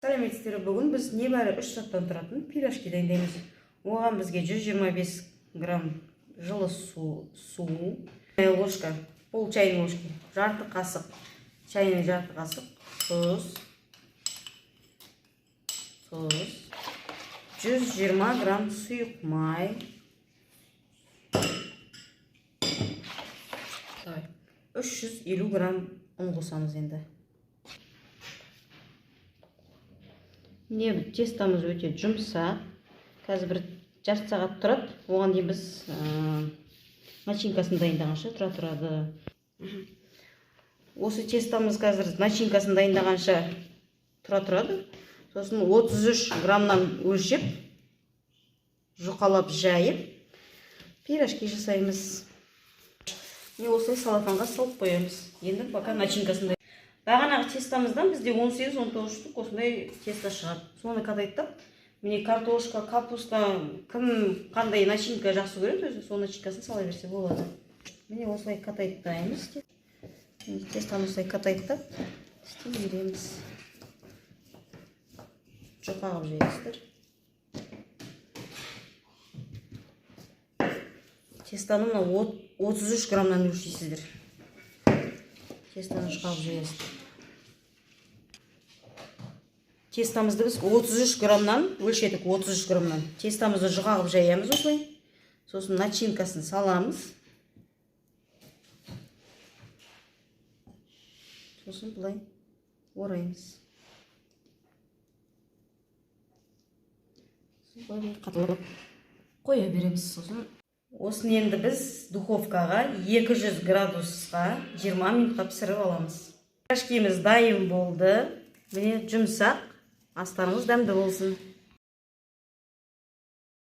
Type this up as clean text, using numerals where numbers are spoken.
Сәлеметсіздер, бүгін біз небәрі 3 сағаттан тұратын пирожки дайындаймыз. Оған бізге 125 грамм жылы су, ложка, пол чайный ложки, жарты қасық, чайный жарты қасық, тұз, 120 грамм сұйық май, 350 грамм ұн қосамыз енді. Міне тестамыз өте жұмсақ. Қазір бір жарты сағат тұрады. Оған дейін біз начинкасын дайындағанша тұрады. Осы тестамыз қазір начинкасын дайындағанша тұрады. Сосын 33 граммнан өлшеп, жұқалап жайып, пирожки жасаймыз. Міне осылай салатанға салып қоямыз. Енді пока начинкасын дайындаймыз. Бағанағы тестамыздан бізде 18-19 штук осындай теста шығады. Соны қатайттық. Міне картошка, капуста, кім қандай начинка жақсы көреді, сол начинкасын сала берсе болады. Міне осылай қатайттаймыз. Тестамыз осылай қатайттық. Істей береміз. Жұқа қылып жайсыздар. Тестаны 33 граммнан өлшейсіздер. Тестаны жұқа қылып жайсыздар. Тестамызды біз 33 граммнан өлшедік, 33 граммнан. Тестамызды жұқа қылып жаямыз осылай. Сосын начинкасын саламыз. Сосын бұлай ораймыз. Бұлай қатылып қоя береміз. Сосын осын енді біз духовкаға 200 градусқа 20 минутқа пісіріп аламыз. Пирожкиміз дайын болды. Міне жұмсақ. Астарыңыз дәмді болсын.